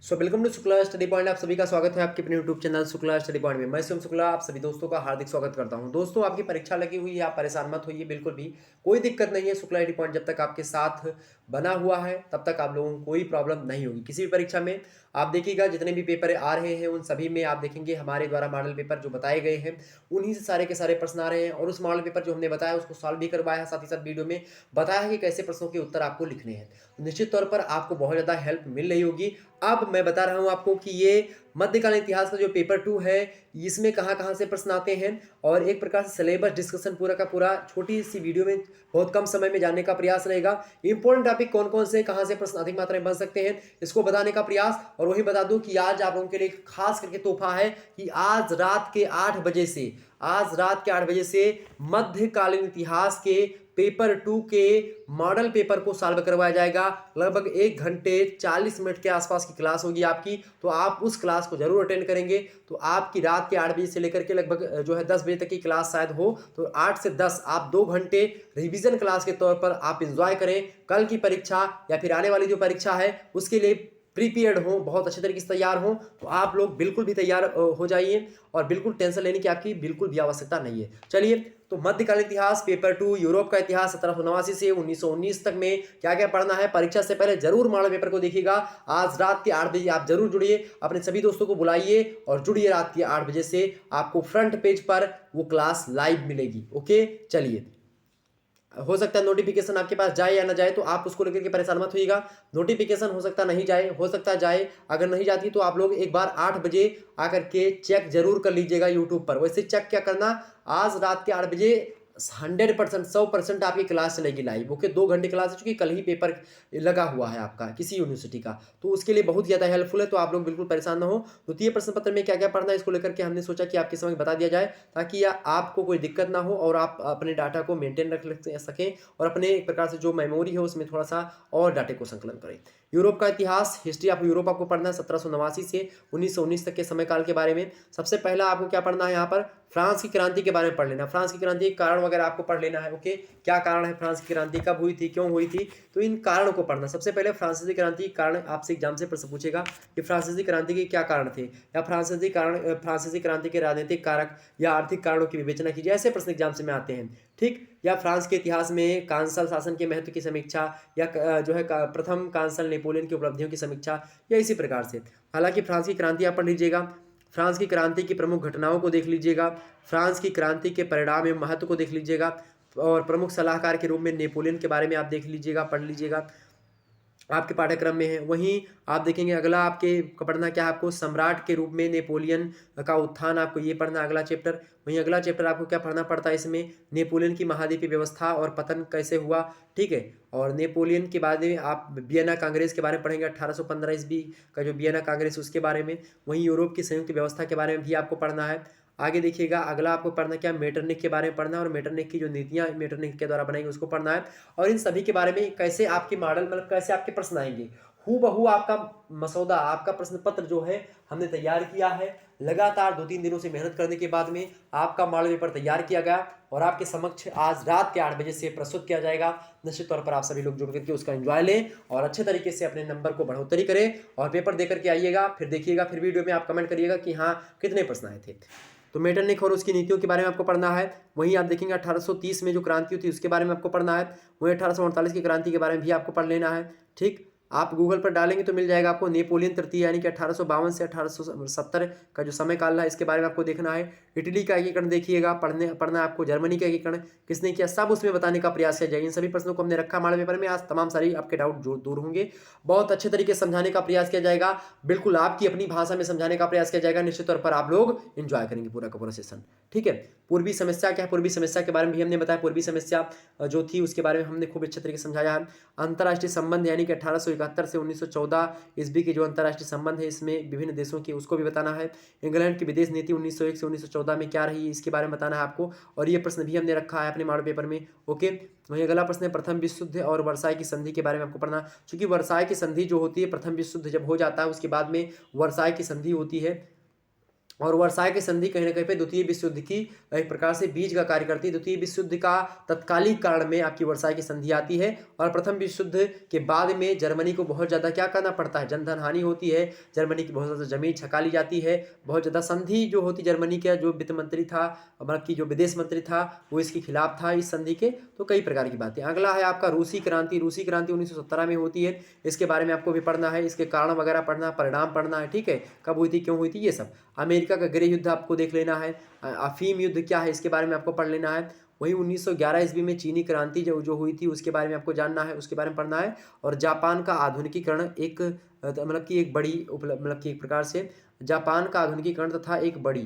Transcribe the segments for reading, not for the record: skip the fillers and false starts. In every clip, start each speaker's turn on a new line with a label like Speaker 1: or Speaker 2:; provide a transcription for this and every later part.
Speaker 1: Welcome to Shukla study point. आप सभी का स्वागत है आपके अपने YouTube channel Shukla study point में। मैं शिवम शुक्ला आप सभी दोस्तों का हार्दिक स्वागत करता हूं। दोस्तों, आपकी परीक्षा लगी हुई है, आप परेशान मत होइए, बिल्कुल भी कोई दिक्कत नहीं है। शुक्ला स्टडी पॉइंट जब तक आपके साथ बना हुआ है तब तक आप लोगों को कोई प्रॉब्लम नहीं होगी किसी भी परीक्षा में। आप देखिएगा जितने भी पेपर आ रहे हैं उन सभी में आप देखेंगे हमारे द्वारा मॉडल पेपर जो बताए गए हैं उन्हीं से सारे के सारे प्रश्न आ रहे हैं, और उस मॉडल पेपर जो हमने बताया उसको सॉल्व भी करवाया है, साथ ही साथ वीडियो में बताया है कि कैसे प्रश्नों के उत्तर आपको लिखने हैं। तो निश्चित तौर पर आपको बहुत ज़्यादा हेल्प मिल रही होगी। अब मैं बता रहा हूं आपको कि ये मध्यकालीन इतिहास का जो पेपर 2 है इसमें कहां-कहां से प्रश्न आते हैं, और एक प्रकार से सिलेबस डिस्कशन पूरा का पूरा छोटी सी वीडियो में बहुत कम समय में जानने का प्रयास रहेगा। इंपॉर्टेंट टॉपिक कौन-कौन से कहां से प्रश्न अधिक मात्रा में बन सकते हैं इसको बताने का प्रयास। और वही बता दूं कि आज आप लोगों के लिए खास करके तोहफा है कि आज रात के 8 बजे से मध्यकालीन इतिहास के पेपर 2 के मॉडल पेपर को सॉल्व करवाया जाएगा। लगभग 1 घंटे 40 मिनट के आसपास की क्लास होगी आपकी, तो आप उस क्लास को जरूर अटेंड करेंगे। तो आपकी रात के 8 बजे से लेकर के लगभग जो है 10 बजे तक की क्लास शायद हो, तो 8 से 10 आप 2 घंटे रिवीजन क्लास के तौर पर आप इंजॉय करें। कल की परीक्षा या फिर आने वाली जो परीक्षा है उसके लिए प्रीपेयर्ड हो, बहुत अच्छे तरीके से तैयार हो, तो आप लोग बिल्कुल भी तैयार हो जाइए, और बिल्कुल टेंशन लेने की आपकी बिल्कुल भी आवश्यकता नहीं है। चलिए, तो मध्यकालीन इतिहास पेपर 2 यूरोप का इतिहास 1789 से 1919 तक में क्या क्या पढ़ना है, परीक्षा से पहले जरूर मॉडल पेपर को देखिएगा। आज रात के 8 बजे आप जरूर जुड़िए, अपने सभी दोस्तों को बुलाइए और जुड़िए। रात के 8 बजे से आपको फ्रंट पेज पर वो क्लास लाइव मिलेगी। ओके, चलिए। हो सकता है नोटिफिकेशन आपके पास जाए या ना जाए, तो आप उसको लेकर के परेशान मत होइएगा। नोटिफिकेशन हो सकता नहीं जाए, हो सकता जाए। अगर नहीं जाती तो आप लोग एक बार 8 बजे आकर के चेक जरूर कर लीजिएगा यूट्यूब पर। वैसे चेक क्या करना, आज रात के 8 बजे 100% 100% आपकी क्लास चलेगी लाइव। ओके, 2 घंटे क्लास है, चूंकि कल ही पेपर लगा हुआ है आपका किसी यूनिवर्सिटी का, तो उसके लिए बहुत ज़्यादा हेल्पफुल है। तो आप लोग बिल्कुल परेशान ना हो। द्वितीय प्रश्न पत्र में क्या क्या पढ़ना है इसको लेकर के हमने सोचा कि आपके समझ बता दिया जाए, ताकि आपको कोई दिक्कत ना हो और आप अपने डाटा को मेंटेन रख सकें, और अपने एक प्रकार से जो मेमोरी है उसमें थोड़ा सा और डाटे को संकलन करें। यूरोप का इतिहास, हिस्ट्री ऑफ यूरोप आपको पढ़ना है 1789 से 1919 तक के समय काल के बारे में। सबसे पहला आपको क्या पढ़ना है, यहाँ पर फ्रांस की क्रांति के बारे में पढ़ लेना। फ्रांस की क्रांति के कारण वगैरह आपको पढ़ लेना है। ओके, क्या कारण है फ्रांस की क्रांति, कब हुई थी, क्यों हुई थी, तो इन कारणों को पढ़ना। सबसे पहले फ्रांसीसी क्रांति के कारण आपसे एग्जाम से प्रश्न पूछेगा कि फ्रांसीसी क्रांति के क्या कारण थे, या फ्रांसीसी क्रांति के राजनीतिक कारक या आर्थिक कारणों की विवेचना कीजिए। ऐसे प्रश्न एग्जाम से में आते हैं, ठीक। या फ्रांस के इतिहास में कांसल शासन के महत्व की समीक्षा, या जो है प्रथम कांसल नेपोलियन की उपलब्धियों की समीक्षा, या इसी प्रकार से। हालांकि फ्रांस की क्रांति आप पढ़ लीजिएगा, फ्रांस की क्रांति की प्रमुख घटनाओं को देख लीजिएगा, फ्रांस की क्रांति के परिणाम एवं महत्व को देख लीजिएगा, और प्रमुख सलाहकार के रूप में नेपोलियन के बारे में आप देख लीजिएगा, पढ़ लीजिएगा, आपके पाठ्यक्रम में है। वहीं आप देखेंगे अगला आपके पढ़ना क्या है, आपको सम्राट के रूप में नेपोलियन का उत्थान, आपको ये पढ़ना अगला चैप्टर। वहीं अगला चैप्टर आपको क्या पढ़ना पड़ता है इसमें, नेपोलियन की महाद्वीपीय व्यवस्था और पतन कैसे हुआ, ठीक है। और नेपोलियन के बाद में आप वियना कांग्रेस के बारे में पढ़ेंगे, 1815 ईस्वी का जो वियना कांग्रेस उसके बारे में। वहीं यूरोप की संयुक्त व्यवस्था के बारे में भी आपको पढ़ना है। आगे देखिएगा अगला आपको पढ़ना क्या, मेटरनिख के बारे में पढ़ना है, और मेटरनिख की जो नीतियां मेटरनिख के द्वारा बनाएंगे उसको पढ़ना है। और इन सभी के बारे में कैसे आपके मॉडल मतलब कैसे आपके प्रश्न आएंगे, हूबहू आपका मसौदा, आपका प्रश्न पत्र जो है हमने तैयार किया है। लगातार 2-3 दिनों से मेहनत करने के बाद में आपका मॉडल पेपर तैयार किया गया, और आपके समक्ष आज रात के 8 बजे से प्रस्तुत किया जाएगा। निश्चित तौर पर आप सभी लोग जुड़ करके उसका एंजॉय लें और अच्छे तरीके से अपने नंबर को बढ़ोतरी करें, और पेपर देकर के आइएगा, फिर देखिएगा, फिर वीडियो में आप कमेंट करिएगा कि हाँ कितने प्रश्न आए थे। तो मेटरनिख और उसकी नीतियों के बारे में आपको पढ़ना है। वहीं आप देखेंगे 1830 में जो क्रांति हुई थी उसके बारे में आपको पढ़ना है। वहीं 1848 की क्रांति के बारे में भी आपको पढ़ लेना है, ठीक। आप गूगल पर डालेंगे तो मिल जाएगा आपको। नेपोलियन तृतीय यानी कि 1852 से 1870 का जो समय काल है इसके बारे में आपको देखना है। इटली का एकीकरण देखिएगा, पढ़ना है आपको। जर्मनी का एकीकरण किसने किया, सब उसमें बताने का प्रयास किया जाएगा। इन सभी प्रश्नों को हमने रखा मॉडल पेपर में, आज तमाम सारी आपके डाउट दूर होंगे। बहुत अच्छे तरीके से समझाने का प्रयास किया जाएगा, बिल्कुल आपकी अपनी भाषा में समझाने का प्रयास किया जाएगा। निश्चित तौर पर आप लोग एंजॉय करेंगे पूरा का पूरा सेशन, ठीक है। पूर्वी समस्या क्या है, पूर्वी समस्या के बारे में भी हमने बताया। पूर्वी समस्या जो थी उसके बारे में हमने खूब अच्छे तरीके से समझाया है। अंतर्राष्ट्रीय संबंध यानी कि 1871 से 1914 ईस्वी के जो अंतर्राष्ट्रीय संबंध है इसमें विभिन्न देशों की, उसको भी बताना है। इंग्लैंड की विदेश नीति 1901 से 1914 में क्या रही इसके बारे में बताना है आपको, और ये प्रश्न भी हमने रखा है अपने मॉडल पेपर में। ओके, वहीं अगला प्रश्न है प्रथम विश्व युद्ध और वर्साई की संधि के बारे में आपको पढ़ना। क्योंकि वर्साई की संधि जो होती है, प्रथम विश्व युद्ध जब हो जाता है उसके बाद में वर्साई की संधि होती है, और वर्साय की संधि कहीं ना कहीं पे द्वितीय विश्व युद्ध की एक प्रकार से बीज का कार्य करती है। द्वितीय विश्व युद्ध का तत्कालिक कारण में आपकी वर्साय की संधि आती है और प्रथम विश्व युद्ध के बाद में जर्मनी को बहुत ज़्यादा क्या करना पड़ता है, जनधन हानि होती है, जर्मनी की बहुत ज़्यादा जमीन छका ली जाती है, बहुत ज़्यादा संधि जो होती जर्मनी का जो वित्त मंत्री था, मतलब की जो विदेश मंत्री था वो इसके खिलाफ था इस संधि के। तो कई प्रकार की बातें। अगला है आपका रूसी क्रांति। रूसी क्रांति 1917 में होती है। इसके बारे में आपको भी पढ़ना है, इसके कारण वगैरह पढ़ना, परिणाम पढ़ना है, ठीक है, कब हुई थी, क्यों हुई थी, ये सब। अमेरिका का गृह युद्ध आपको देख लेना है। अफीम युद्ध क्या है इसके बारे में आपको पढ़ लेना है। वही 1911 ईस्वी में चीनी क्रांति जो हुई थी उसके बारे में आपको जानना है, उसके बारे में पढ़ना है। और जापान का आधुनिकीकरण एक मतलब कि एक बड़ी मतलब कि एक प्रकार से जापान का आधुनिकीकरण तथा एक बड़ी,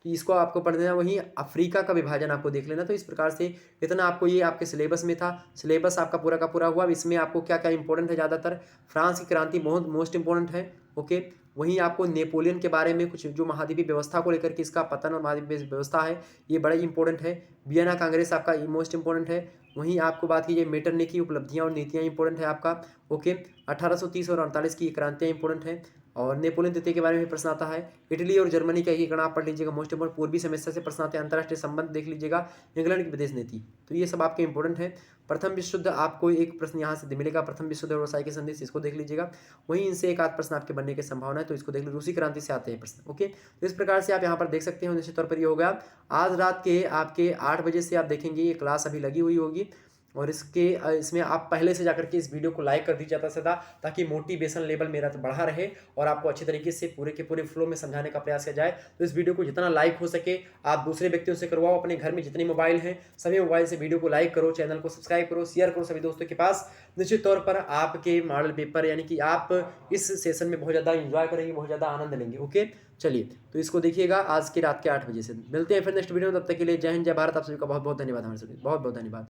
Speaker 1: तो इसको आपको पढ़ लेना। वहीं अफ्रीका का विभाजन आपको देख लेना। तो इस प्रकार से इतना आपको ये आपके सिलेबस में था। सिलेबस आपका पूरा का पूरा हुआ। इसमें आपको क्या क्या इंपॉर्टेंट है, ज़्यादातर फ्रांस की क्रांति बहुत मोस्ट इंपॉर्टेंट है, ओके। वहीं आपको नेपोलियन के बारे में कुछ जो महाद्वीपीय व्यवस्था को लेकर के इसका पतन और महाद्वीपीय व्यवस्था है ये बड़ा इंपॉर्टेंट है। वियना कांग्रेस आपका मोस्ट इंपॉर्टेंट है। वहीं आपको बात कीजिए मेटरनिख की उपलब्धियां और नीतियां इंपॉर्टेंट है आपका, ओके। 1830 और 48 की क्रांतियां इंपॉर्टेंट है। और नेपोलियन द्वितीय के बारे में प्रश्न आता है। इटली और जर्मनी का एकीकरण आप पढ़ लीजिएगा, मोस्ट इंपॉर्टेंट। पूर्वी समस्या से प्रश्न आते हैं। अंतर्राष्ट्रीय संबंध देख लीजिएगा। इंग्लैंड की विदेश नीति, तो ये सब आपके इंपॉर्टेंट है। प्रथम विश्व युद्ध आपको एक प्रश्न यहाँ से मिलेगा, प्रथम विश्व युद्ध और वर्साई की संधि, इसको देख लीजिएगा। वहीं इनसे एक आध प्रश्न आपके बनने की संभावना है, तो इसको देख लीजिए। रूसी क्रांति से आते हैं प्रश्न, ओके। तो इस प्रकार से आप यहाँ पर देख सकते हैं। निश्चित तौर पर ये हो गया। आज रात के आपके 8 बजे से आप देखेंगे, ये क्लास अभी लगी हुई होगी। और इसमें आप पहले से जाकर के इस वीडियो को लाइक कर दीजिए ज़्यादा से ज़्यादा, ताकि मोटिवेशन लेवल मेरा तो बढ़ा रहे और आपको अच्छी तरीके से पूरे के पूरे फ्लो में समझाने का प्रयास किया जाए। तो इस वीडियो को जितना लाइक हो सके आप दूसरे व्यक्तियों से करवाओ। अपने घर में जितने मोबाइल हैं सभी मोबाइल से वीडियो को लाइक करो, चैनल को सब्सक्राइब करो, शेयर करो सभी दोस्तों के पास। निश्चित तौर पर आपके मॉडल पेपर यानी कि आप इस सेशन में बहुत ज़्यादा इंजॉय करेंगे, बहुत ज़्यादा आनंद लेंगे, ओके। चलिए, तो इसको देखिएगा आज की रात के 8 बजे से। मिलते हैं फिर नेक्स्ट वीडियो में। तब तक के लिए जय हिंद, जय भारत। आप सभी का बहुत बहुत धन्यवाद, हमारे सभी बहुत बहुत धन्यवाद।